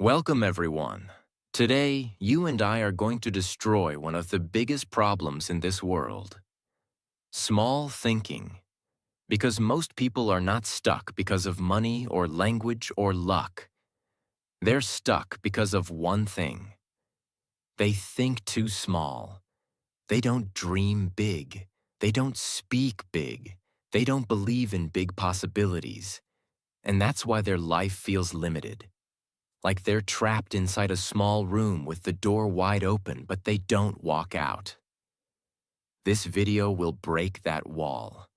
Welcome, everyone. Today, you and I are going to destroy one of the biggest problems in this world: small thinking. Because most people are not stuck because of money or language or luck. They're stuck because of one thing. They think too small. They don't dream big. They don't speak big. They don't believe in big possibilities. And that's why their life feels limited. Like they're trapped inside a small room with the door wide open, but they don't walk out. This video will break that wall.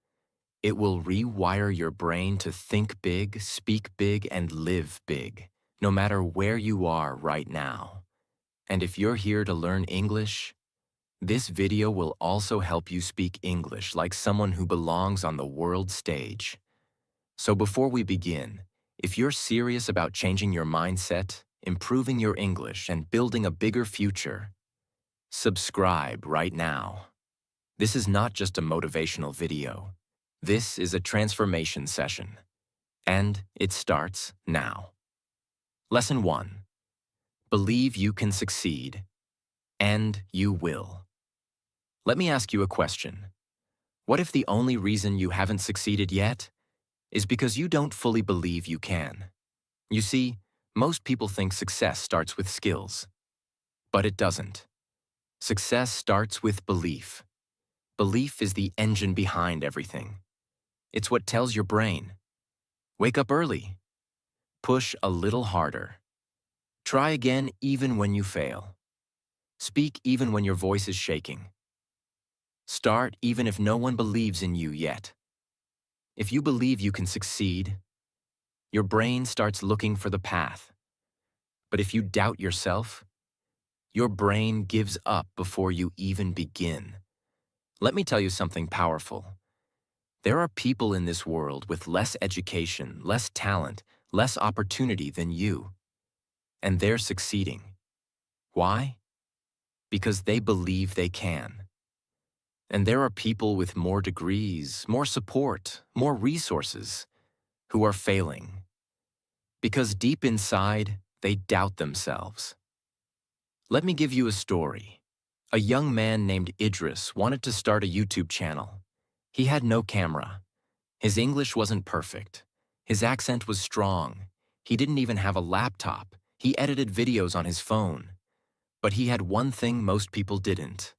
It will rewire your brain to think big, speak big, and live big, no matter where you are right now. And if you're here to learn English, this video will also help you speak English like someone who belongs on the world stage. So before we begin, if you're serious about changing your mindset, improving your English, and building a bigger future, subscribe right now. This is not just a motivational video. This is a transformation session. And it starts now. Lesson 1. Believe you can succeed. And you will. Let me ask you a question. What if the only reason you haven't succeeded yet is because you don't fully believe you can? You see, most people think success starts with skills. But it doesn't. Success starts with belief. Belief is the engine behind everything. It's what tells your brain, wake up early, push a little harder, try again even when you fail, speak even when your voice is shaking, start even if no one believes in you yet. If you believe you can succeed, your brain starts looking for the path. But if you doubt yourself, your brain gives up before you even begin. Let me tell you something powerful. There are people in this world with less education, less talent, less opportunity than you. And they're succeeding. Why? Because they believe they can. And there are people with more degrees, more support, more resources, who are failing. Because deep inside, they doubt themselves. Let me give you a story. A young man named Idris wanted to start a YouTube channel. He had no camera. His English wasn't perfect. His accent was strong. He didn't even have a laptop. He edited videos on his phone. But he had one thing most people didn't.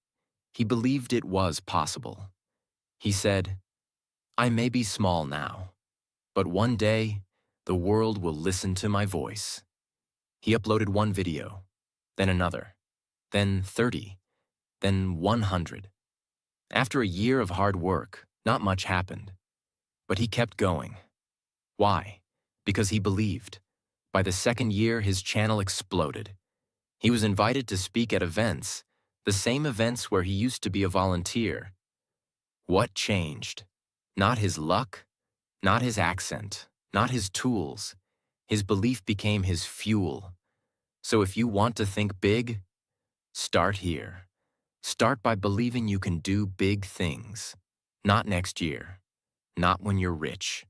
He believed it was possible. He said, "I may be small now, but one day, the world will listen to my voice." He uploaded one video, then another, then 30, then 100. After a year of hard work, not much happened. But he kept going. Why? Because he believed. By the second year, his channel exploded. He was invited to speak at events, the same events where he used to be a volunteer. What changed? Not his luck, not his accent, not his tools. His belief became his fuel. So if you want to think big, start here. Start by believing you can do big things. Not next year. Not when you're rich.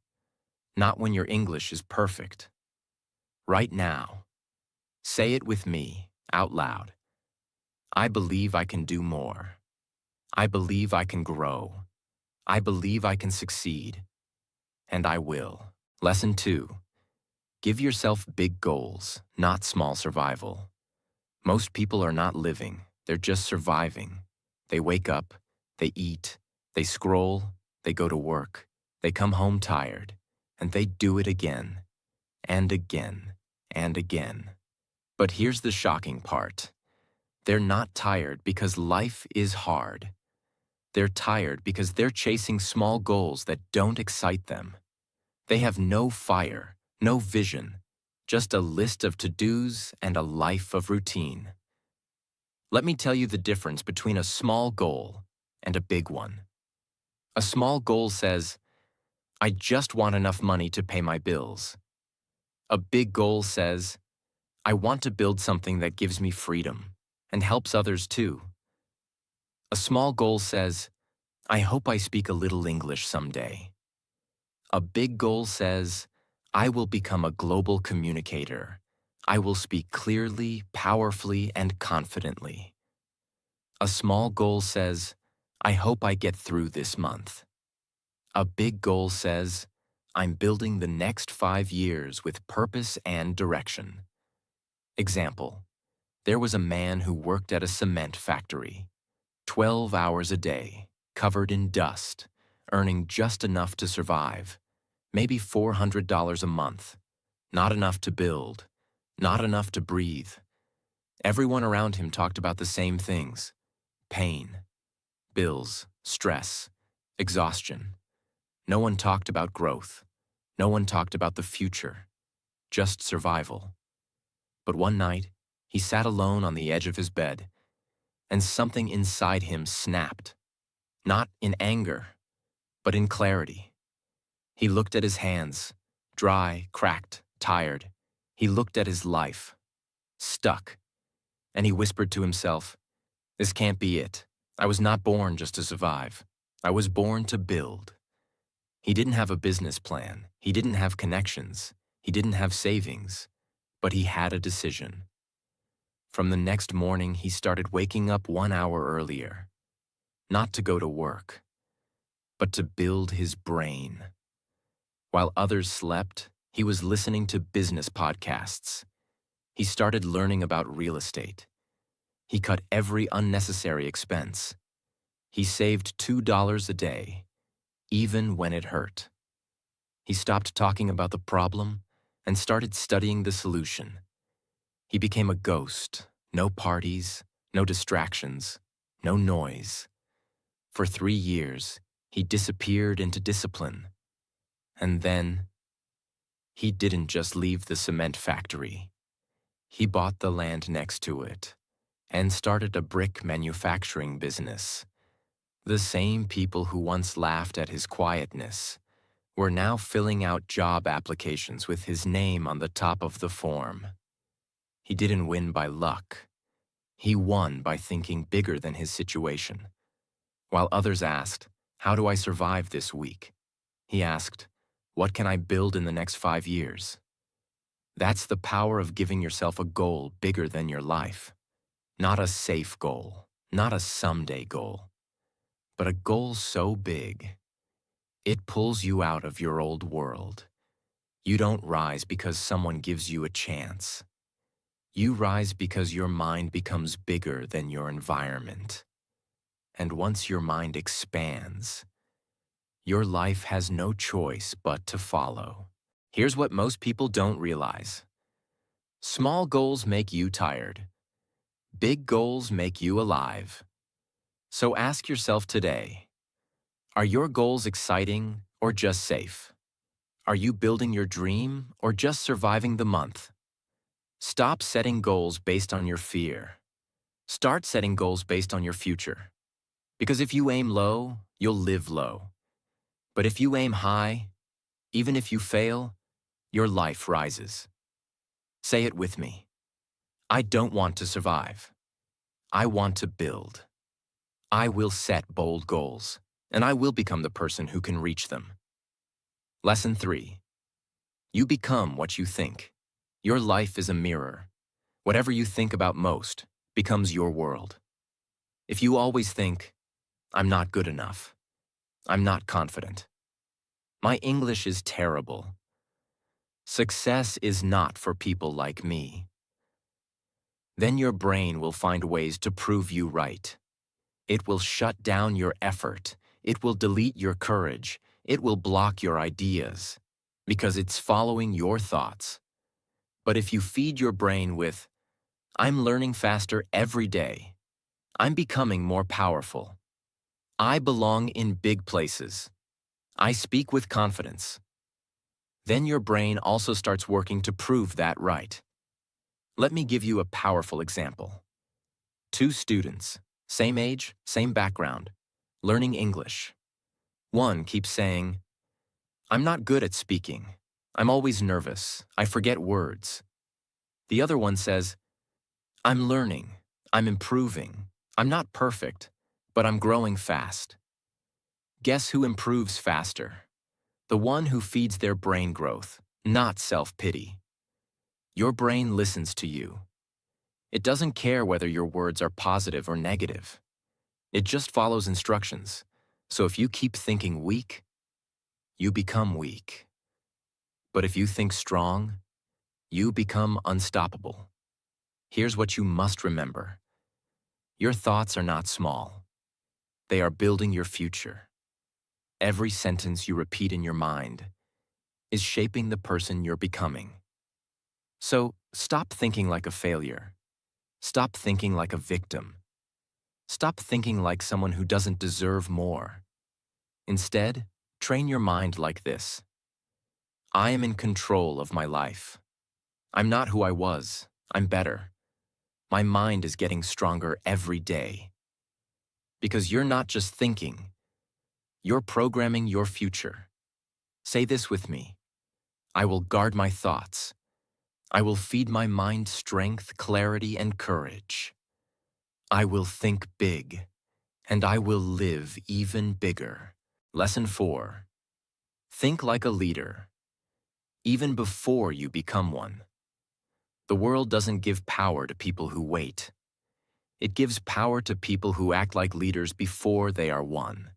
Not when your English is perfect. Right now. Say it with me, out loud. I believe I can do more. I believe I can grow. I believe I can succeed. And I will. Lesson 2. Give yourself big goals, not small survival. Most people are not living, they're just surviving. They wake up, they eat, they scroll, they go to work, they come home tired, and they do it again, and again, and again. But here's the shocking part. They're not tired because life is hard. They're tired because they're chasing small goals that don't excite them. They have no fire, no vision, just a list of to-dos and a life of routine. Let me tell you the difference between a small goal and a big one. A small goal says, I just want enough money to pay my bills. A big goal says, I want to build something that gives me freedom and helps others too. A small goal says, I hope I speak a little English someday. A big goal says, I will become a global communicator. I will speak clearly, powerfully, and confidently. A small goal says, I hope I get through this month. A big goal says, I'm building the next 5 years with purpose and direction. Example, there was a man who worked at a cement factory, 12 hours a day, covered in dust, earning just enough to survive, maybe $400 a month, not enough to build, not enough to breathe. Everyone around him talked about the same things: pain, bills, stress, exhaustion. No one talked about growth. No one talked about the future, just survival. But one night, he sat alone on the edge of his bed, and something inside him snapped, not in anger, but in clarity. He looked at his hands, dry, cracked, tired. He looked at his life, stuck, and he whispered to himself, this can't be it. I was not born just to survive. I was born to build. He didn't have a business plan. He didn't have connections. He didn't have savings. But he had a decision. From the next morning, he started waking up 1 hour earlier. Not to go to work, but to build his brain. While others slept, he was listening to business podcasts. He started learning about real estate. He cut every unnecessary expense. He saved $2 a day, even when it hurt. He stopped talking about the problem and started studying the solution. He became a ghost. No parties, no distractions, no noise. For 3 years, he disappeared into discipline. And then, he didn't just leave the cement factory. He bought the land next to it and started a brick manufacturing business. The same people who once laughed at his quietness were now filling out job applications with his name on the top of the form. He didn't win by luck. He won by thinking bigger than his situation. While others asked, how do I survive this week? He asked, what can I build in the next 5 years? That's the power of giving yourself a goal bigger than your life. Not a safe goal, not a someday goal, but a goal so big, it pulls you out of your old world. You don't rise because someone gives you a chance. You rise because your mind becomes bigger than your environment. And once your mind expands, your life has no choice but to follow. Here's what most people don't realize. Small goals make you tired. Big goals make you alive. So ask yourself today, are your goals exciting or just safe? Are you building your dream or just surviving the month? Stop setting goals based on your fear. Start setting goals based on your future. Because if you aim low, you'll live low. But if you aim high, even if you fail, your life rises. Say it with me. I don't want to survive. I want to build. I will set bold goals, and I will become the person who can reach them. Lesson 3. You become what you think. Your life is a mirror. Whatever you think about most becomes your world. If you always think, I'm not good enough, I'm not confident, my English is terrible, success is not for people like me, then your brain will find ways to prove you right. It will shut down your effort. It will delete your courage. It will block your ideas because it's following your thoughts. But if you feed your brain with, I'm learning faster every day, I'm becoming more powerful, I belong in big places, I speak with confidence, then your brain also starts working to prove that right. Let me give you a powerful example. 2 students, same age, same background, learning English. One keeps saying, I'm not good at speaking. I'm always nervous. I forget words. The other one says, I'm learning. I'm improving. I'm not perfect, but I'm growing fast. Guess who improves faster? The one who feeds their brain growth, not self-pity. Your brain listens to you. It doesn't care whether your words are positive or negative. It just follows instructions. So if you keep thinking weak, you become weak. But if you think strong, you become unstoppable. Here's what you must remember. Your thoughts are not small. They are building your future. Every sentence you repeat in your mind is shaping the person you're becoming. So stop thinking like a failure. Stop thinking like a victim. Stop thinking like someone who doesn't deserve more. Instead, train your mind like this. I am in control of my life. I'm not who I was. I'm better. My mind is getting stronger every day. Because you're not just thinking, you're programming your future. Say this with me. I will guard my thoughts. I will feed my mind strength, clarity, and courage. I will think big, and I will live even bigger. Lesson 4. Think like a leader, even before you become one. The world doesn't give power to people who wait. It gives power to people who act like leaders before they are one.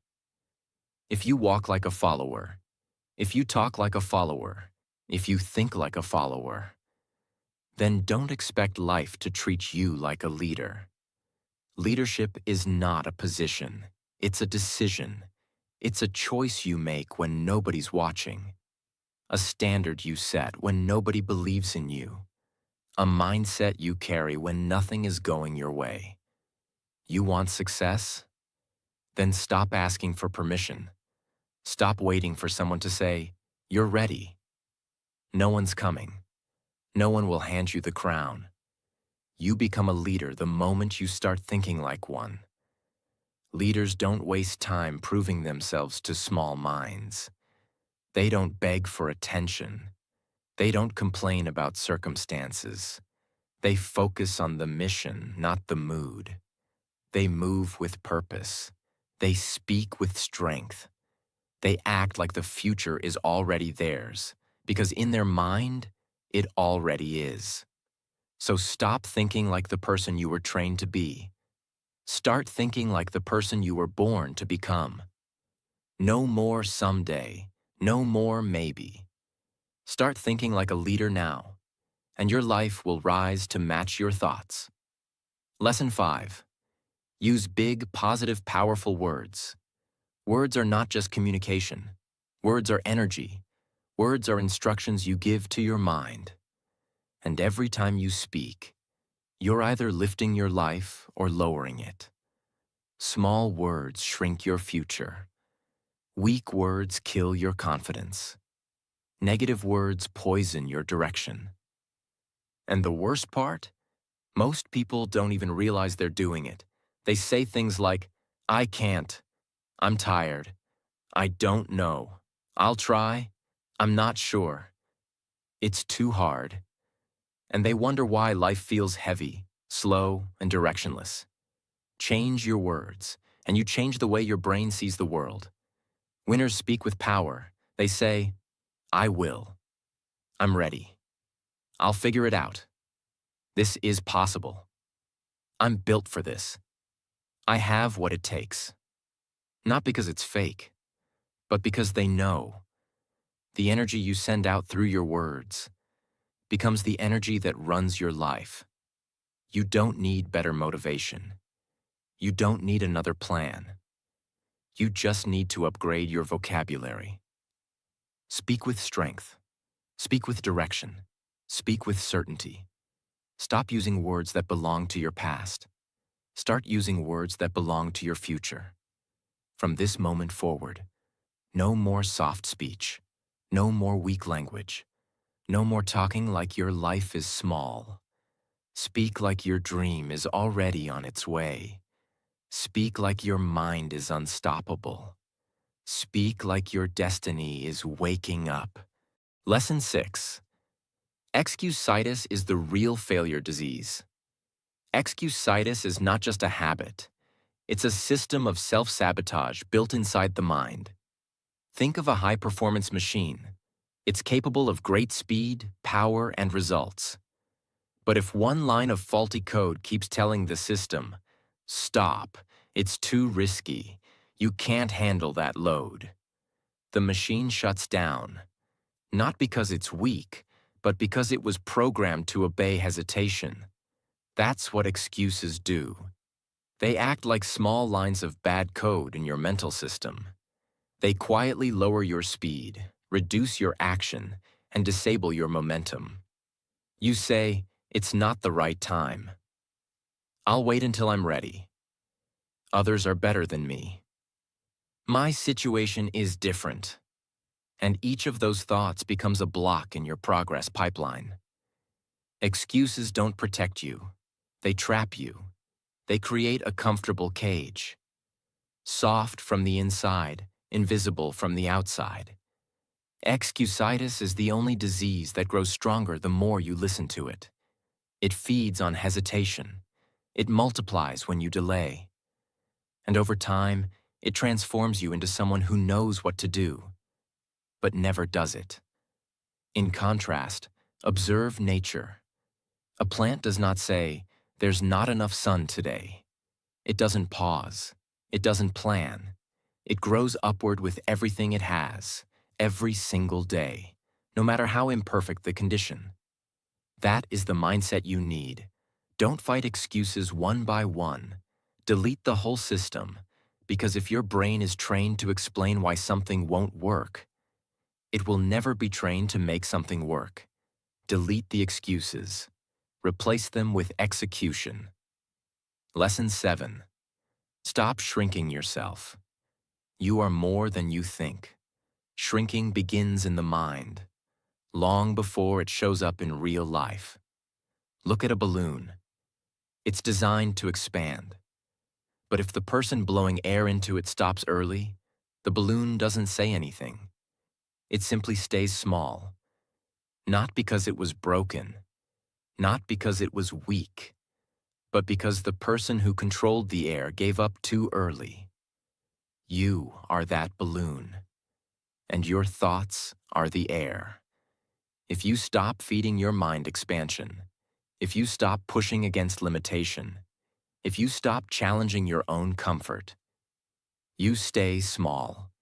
If you walk like a follower, if you talk like a follower, if you think like a follower, then don't expect life to treat you like a leader. Leadership is not a position. It's a decision. It's a choice you make when nobody's watching. A standard you set when nobody believes in you. A mindset you carry when nothing is going your way. You want success? Then stop asking for permission. Stop waiting for someone to say, "You're ready." No one's coming. No one will hand you the crown. You become a leader the moment you start thinking like one. Leaders don't waste time proving themselves to small minds. They don't beg for attention. They don't complain about circumstances. They focus on the mission, not the mood. They move with purpose. They speak with strength. They act like the future is already theirs, because in their mind, it already is. So stop thinking like the person you were trained to be. Start thinking like the person you were born to become. No more someday, no more maybe. Start thinking like a leader now, and your life will rise to match your thoughts. Lesson 5. Use big, positive, powerful words. Words are not just communication. Words are energy. Words are instructions you give to your mind. And every time you speak, you're either lifting your life or lowering it. Small words shrink your future. Weak words kill your confidence. Negative words poison your direction. And the worst part? Most people don't even realize they're doing it. They say things like, "I can't," "I'm tired," "I don't know," "I'll try," "I'm not sure," "It's too hard." And they wonder why life feels heavy, slow, and directionless. Change your words, and you change the way your brain sees the world. Winners speak with power. They say, "I will," "I'm ready," "I'll figure it out," "This is possible," "I'm built for this," "I have what it takes." Not because it's fake, but because they know. The energy you send out through your words becomes the energy that runs your life. You don't need better motivation. You don't need another plan. You just need to upgrade your vocabulary. Speak with strength. Speak with direction. Speak with certainty. Stop using words that belong to your past. Start using words that belong to your future. From this moment forward, no more soft speech. No more weak language. No more talking like your life is small. Speak like your dream is already on its way. Speak like your mind is unstoppable. Speak like your destiny is waking up. Lesson 6. Excusitis is the real failure disease. Excusitis is not just a habit. It's a system of self-sabotage built inside the mind. Think of a high-performance machine. It's capable of great speed, power, and results. But if one line of faulty code keeps telling the system, "Stop, it's too risky, you can't handle that load," the machine shuts down, not because it's weak, but because it was programmed to obey hesitation. That's what excuses do. They act like small lines of bad code in your mental system. They quietly lower your speed, reduce your action, and disable your momentum. You say, "It's not the right time. I'll wait until I'm ready. Others are better than me. My situation is different." And each of those thoughts becomes a block in your progress pipeline. Excuses don't protect you. They trap you. They create a comfortable cage. Soft from the inside, invisible from the outside. Excusitis is the only disease that grows stronger the more you listen to it. It feeds on hesitation. It multiplies when you delay. And over time, it transforms you into someone who knows what to do, but never does it. In contrast, observe nature. A plant does not say, "There's not enough sun today." It doesn't pause. It doesn't plan. It grows upward with everything it has, every single day, no matter how imperfect the condition. That is the mindset you need. Don't fight excuses one by one. Delete the whole system, because if your brain is trained to explain why something won't work, it will never be trained to make something work. Delete the excuses. Replace them with execution. Lesson 7. Stop shrinking yourself. You are more than you think. Shrinking begins in the mind, long before it shows up in real life. Look at a balloon. It's designed to expand. But if the person blowing air into it stops early, the balloon doesn't say anything. It simply stays small. Not because it was broken, not because it was weak, but because the person who controlled the air gave up too early. You are that balloon, and your thoughts are the air. If you stop feeding your mind expansion, if you stop pushing against limitation, if you stop challenging your own comfort, you stay small,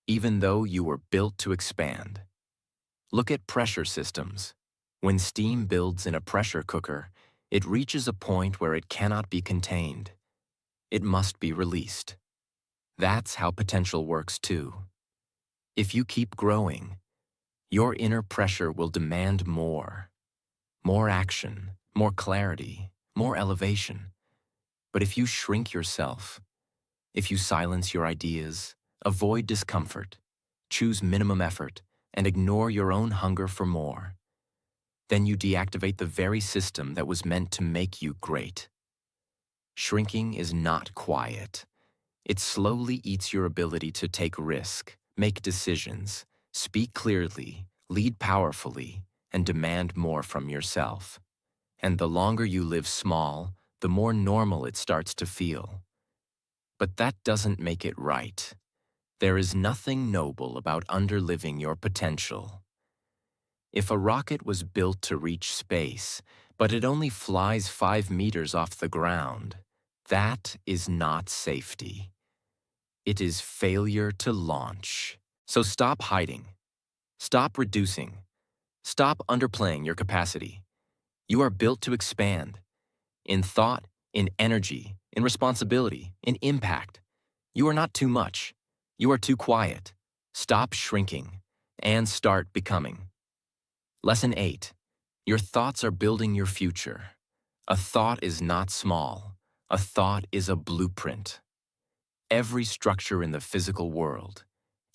even though you were built to expand. Look at pressure systems. When steam builds in a pressure cooker, it reaches a point where it cannot be contained. It must be released. That's how potential works too. If you keep growing, your inner pressure will demand more. More action, more clarity, more elevation. But if you shrink yourself, if you silence your ideas, avoid discomfort, choose minimum effort, and ignore your own hunger for more, then you deactivate the very system that was meant to make you great. Shrinking is not quiet. It slowly eats your ability to take risk, make decisions, speak clearly, lead powerfully, and demand more from yourself. And the longer you live small, the more normal it starts to feel. But that doesn't make it right. There is nothing noble about underliving your potential. If a rocket was built to reach space, but it only flies 5 meters off the ground, that is not safety. It is failure to launch. So stop hiding. Stop reducing. Stop underplaying your capacity. You are built to expand. In thought, in energy, in responsibility, in impact. You are not too much. You are too quiet. Stop shrinking and start becoming. Lesson 8. Your thoughts are building your future. A thought is not small. A thought is a blueprint. Every structure in the physical world,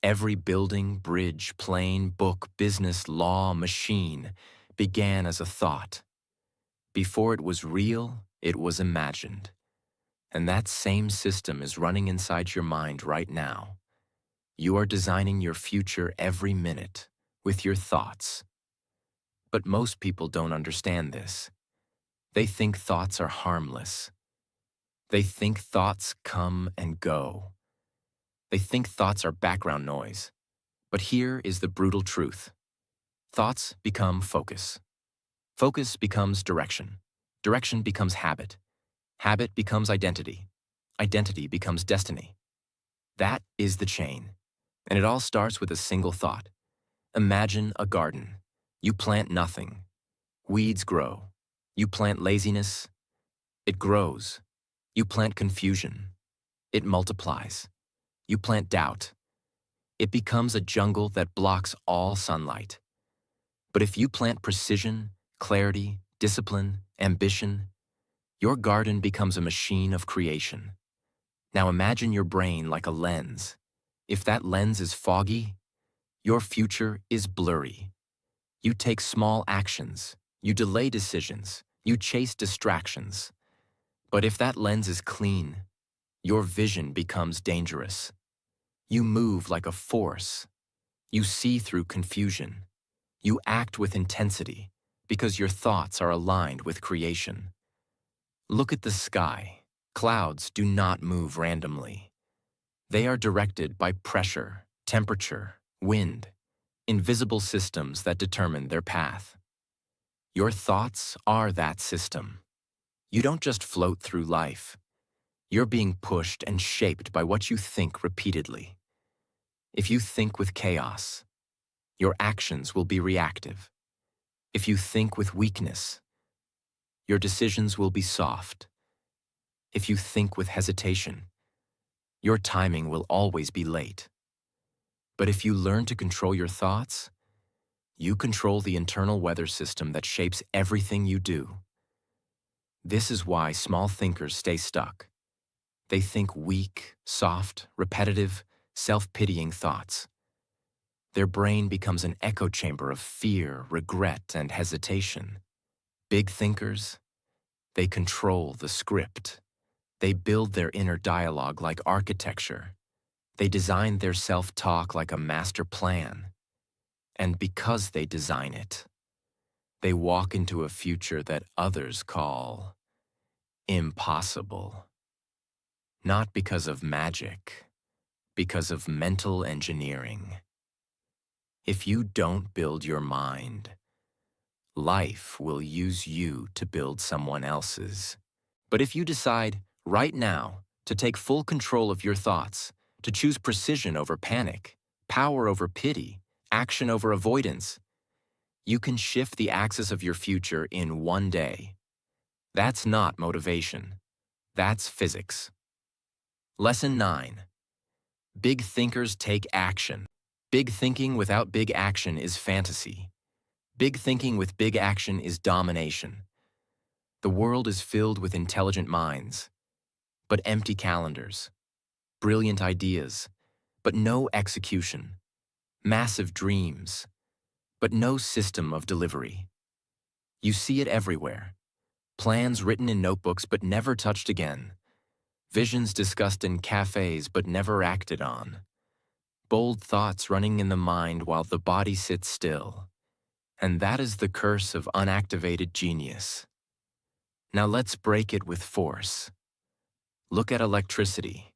every building, bridge, plane, book, business, law, machine, began as a thought. Before it was real, it was imagined. And that same system is running inside your mind right now. You are designing your future every minute with your thoughts. But most people don't understand this. They think thoughts are harmless. They think thoughts come and go. They think thoughts are background noise. But here is the brutal truth. Thoughts become focus. Focus becomes direction. Direction becomes habit. Habit becomes identity. Identity becomes destiny. That is the chain. And it all starts with a single thought. Imagine a garden. You plant nothing. Weeds grow. You plant laziness. It grows. You plant confusion. It multiplies. You plant doubt. It becomes a jungle that blocks all sunlight. But if you plant precision, clarity, discipline, ambition, your garden becomes a machine of creation. Now imagine your brain like a lens. If that lens is foggy, your future is blurry. You take small actions, you delay decisions, you chase distractions. But if that lens is clean, your vision becomes dangerous. You move like a force. You see through confusion. You act with intensity because your thoughts are aligned with creation. Look at the sky. Clouds do not move randomly. They are directed by pressure, temperature, wind, invisible systems that determine their path. Your thoughts are that system. You don't just float through life. You're being pushed and shaped by what you think repeatedly. If you think with chaos, your actions will be reactive. If you think with weakness, your decisions will be soft. If you think with hesitation, your timing will always be late. But if you learn to control your thoughts, you control the internal weather system that shapes everything you do. This is why small thinkers stay stuck. They think weak, soft, repetitive, self-pitying thoughts. Their brain becomes an echo chamber of fear, regret, and hesitation. Big thinkers, they control the script. They build their inner dialogue like architecture. They design their self-talk like a master plan. And because they design it, they walk into a future that others call impossible. Not because of magic, because of mental engineering. If you don't build your mind, life will use you to build someone else's. But if you decide right now to take full control of your thoughts, to choose precision over panic, power over pity, action over avoidance, you can shift the axis of your future in one day. That's not motivation. That's physics. Lesson 9. Big thinkers take action. Big thinking without big action is fantasy. Big thinking with big action is domination. The world is filled with intelligent minds, but empty calendars. Brilliant ideas, but no execution. Massive dreams, but no system of delivery. You see it everywhere. Plans written in notebooks but never touched again. Visions discussed in cafes but never acted on. Bold thoughts running in the mind while the body sits still. And that is the curse of unactivated genius. Now let's break it with force. Look at electricity.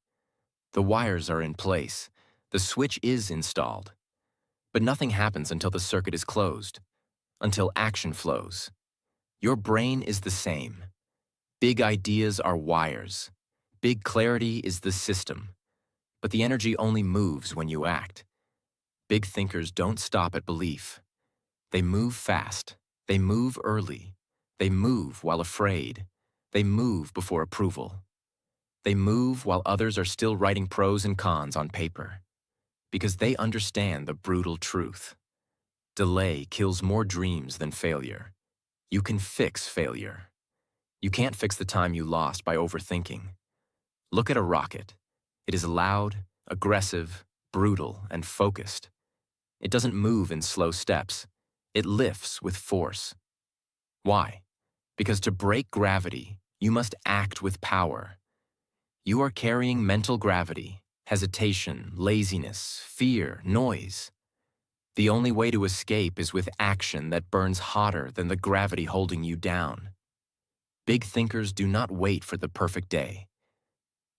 The wires are in place. The switch is installed. But nothing happens until the circuit is closed, until action flows. Your brain is the same. Big ideas are wires. Big clarity is the system. But the energy only moves when you act. Big thinkers don't stop at belief. They move fast. They move early. They move while afraid. They move before approval. They move while others are still writing pros and cons on paper. Because they understand the brutal truth. Delay kills more dreams than failure. You can fix failure. You can't fix the time you lost by overthinking. Look at a rocket. It is loud, aggressive, brutal, and focused. It doesn't move in slow steps. It lifts with force. Why? Because to break gravity, you must act with power. You are carrying mental gravity, hesitation, laziness, fear, noise. The only way to escape is with action that burns hotter than the gravity holding you down. Big thinkers do not wait for the perfect day.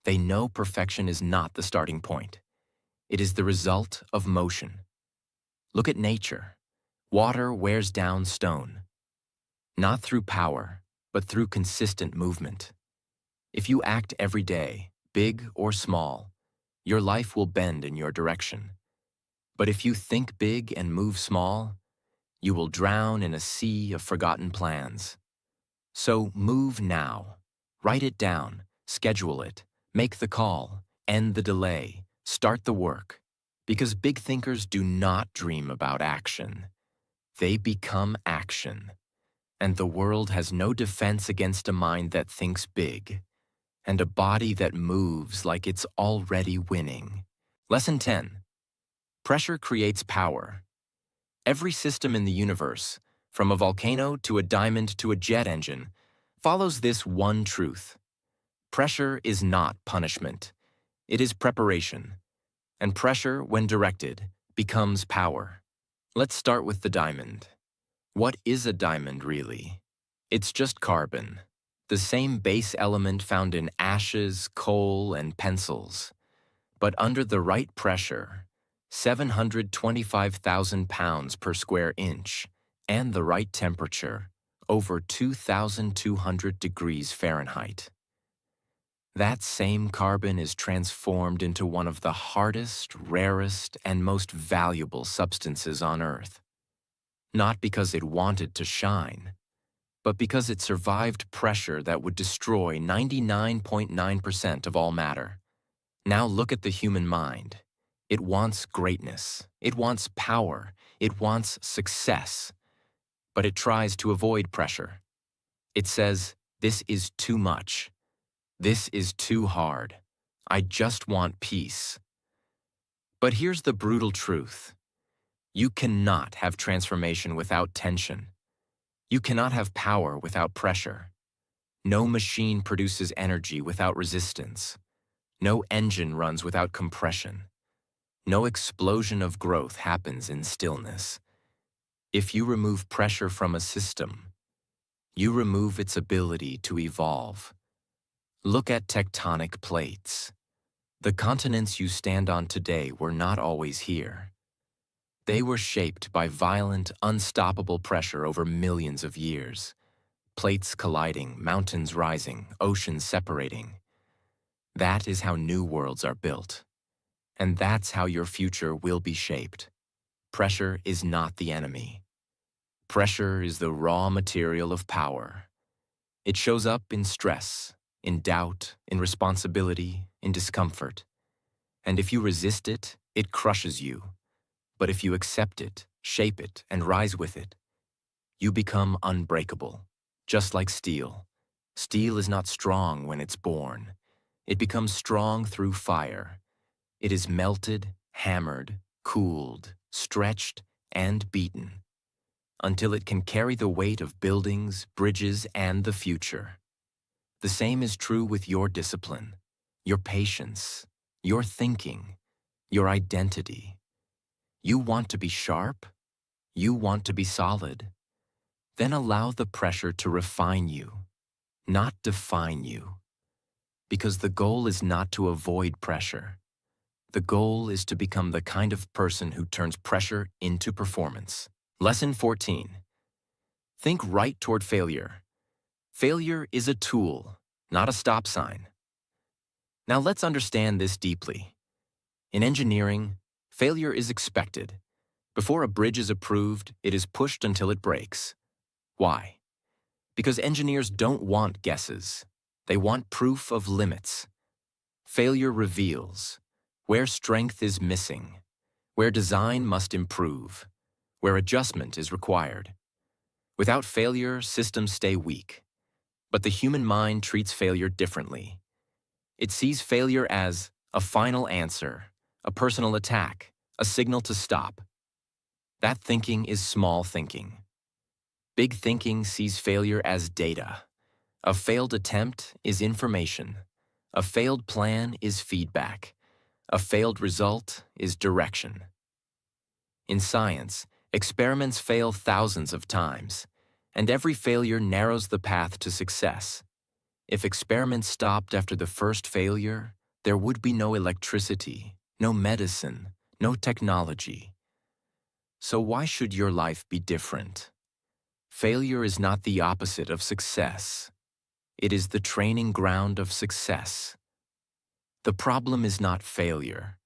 They know perfection is not the starting point. It is the result of motion. Look at nature. Water wears down stone. not through power, but through consistent movement. If you act every day, big or small, your life will bend in your direction. But if you think big and move small, you will drown in a sea of forgotten plans. So move now. Write it down, schedule it, make the call, end the delay, start the work. Because big thinkers do not dream about action. They become action. And the world has no defense against a mind that thinks big, and a body that moves like it's already winning. Lesson 10. Pressure creates power. Every system in the universe, from a volcano to a diamond to a jet engine, follows this one truth. Pressure is not punishment. It is preparation. And pressure, when directed, becomes power. Let's start with the diamond. What is a diamond, really? It's just carbon, the same base element found in ashes, coal, and pencils. But under the right pressure, 725,000 pounds per square inch, and the right temperature, over 2,200 degrees Fahrenheit. That same carbon is transformed into one of the hardest, rarest, and most valuable substances on Earth. Not because it wanted to shine, but because it survived pressure that would destroy 99.9% of all matter. Now look at the human mind. It wants greatness. It wants power. It wants success. But it tries to avoid pressure. It says, "This is too much. This is too hard. I just want peace." But here's the brutal truth. You cannot have transformation without tension. You cannot have power without pressure. No machine produces energy without resistance. No engine runs without compression. No explosion of growth happens in stillness. If you remove pressure from a system, you remove its ability to evolve. Look at tectonic plates. The continents you stand on today were not always here. They were shaped by violent, unstoppable pressure over millions of years. Plates colliding, mountains rising, oceans separating. That is how new worlds are built. And that's how your future will be shaped. Pressure is not the enemy. Pressure is the raw material of power. It shows up in stress, in doubt, in responsibility, in discomfort. And if you resist it, it crushes you. But if you accept it, shape it, and rise with it, you become unbreakable, just like steel. Steel is not strong when it's born. It becomes strong through fire. It is melted, hammered, cooled, stretched, and beaten, until it can carry the weight of buildings, bridges, and the future. The same is true with your discipline, your patience, your thinking, your identity. You want to be sharp? You want to be solid? Then allow the pressure to refine you, not define you. Because the goal is not to avoid pressure. The goal is to become the kind of person who turns pressure into performance. Lesson 14. Think right toward failure. Failure is a tool, not a stop sign. Now let's understand this deeply. In engineering, failure is expected. Before a bridge is approved, it is pushed until it breaks. Why? Because engineers don't want guesses. They want proof of limits. Failure reveals where strength is missing, where design must improve, where adjustment is required. Without failure, systems stay weak. But the human mind treats failure differently. It sees failure as a final answer, a personal attack, a signal to stop. That thinking is small thinking. Big thinking sees failure as data. A failed attempt is information. A failed plan is feedback. A failed result is direction. In science, experiments fail thousands of times, and every failure narrows the path to success. If experiments stopped after the first failure, there would be no electricity, no medicine, no technology. So why should your life be different? Failure is not the opposite of success. It is the training ground of success. The problem is not failure.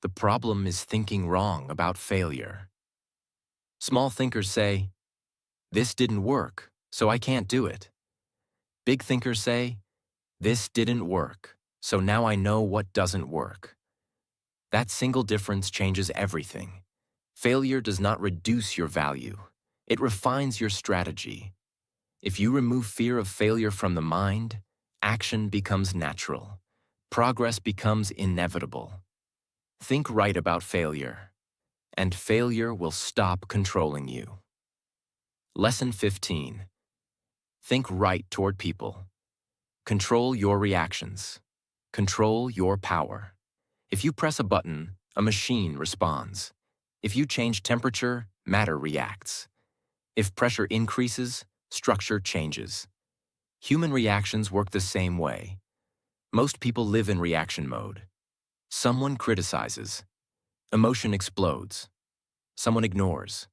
The problem is thinking wrong about failure. Small thinkers say, "This didn't work, so I can't do it." Big thinkers say, "This didn't work, so now I know what doesn't work." That single difference changes everything. Failure does not reduce your value. It refines your strategy. If you remove fear of failure from the mind, action becomes natural. Progress becomes inevitable. Think right about failure, and failure will stop controlling you. Lesson 15. Think right toward people. Control your reactions. Control your power. If you press a button, a machine responds. If you change temperature, matter reacts. If pressure increases, structure changes. Human reactions work the same way. Most people live in reaction mode. Someone criticizes. Emotion explodes. Someone ignores.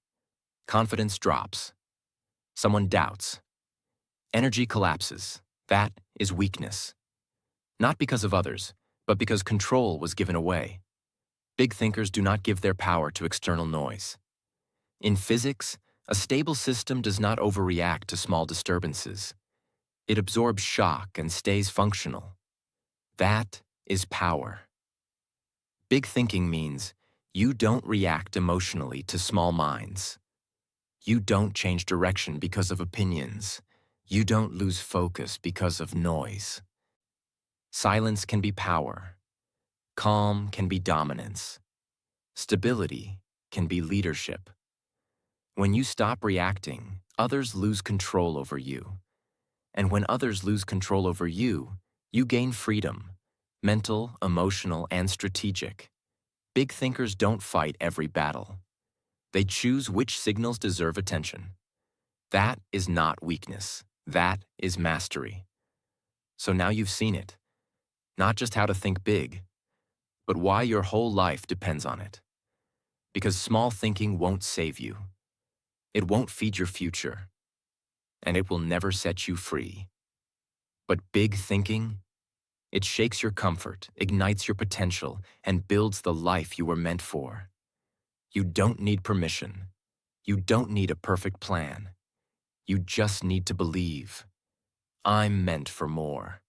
Confidence drops. Someone doubts. Energy collapses. That is weakness. Not because of others, but because control was given away. Big thinkers do not give their power to external noise. In physics, a stable system does not overreact to small disturbances. It absorbs shock and stays functional. That is power. Big thinking means you don't react emotionally to small minds. You don't change direction because of opinions. You don't lose focus because of noise. Silence can be power. Calm can be dominance. Stability can be leadership. When you stop reacting, others lose control over you. And when others lose control over you, you gain freedom, mental, emotional, and strategic. Big thinkers don't fight every battle. They choose which signals deserve attention. That is not weakness. That is mastery. So now you've seen it. Not just how to think big, but why your whole life depends on it. Because small thinking won't save you. It won't feed your future. And it will never set you free. But big thinking, it shakes your comfort, ignites your potential, and builds the life you were meant for. You don't need permission. You don't need a perfect plan. You just need to believe. I'm meant for more.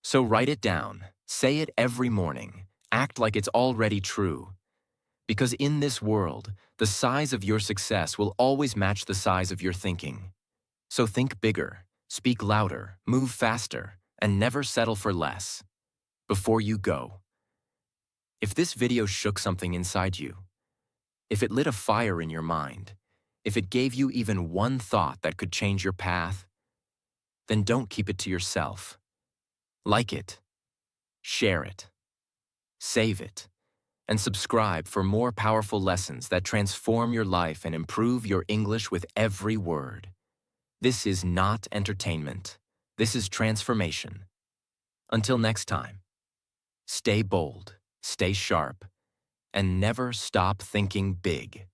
So write it down, say it every morning, act like it's already true. Because in this world, the size of your success will always match the size of your thinking. So think bigger, speak louder, move faster, and never settle for less. Before you go, if this video shook something inside you, if it lit a fire in your mind, if it gave you even one thought that could change your path, then don't keep it to yourself. Like it, share it, save it, and subscribe for more powerful lessons that transform your life and improve your English with every word. This is not entertainment. This is transformation. Until next time, stay bold, stay sharp, and never stop thinking big.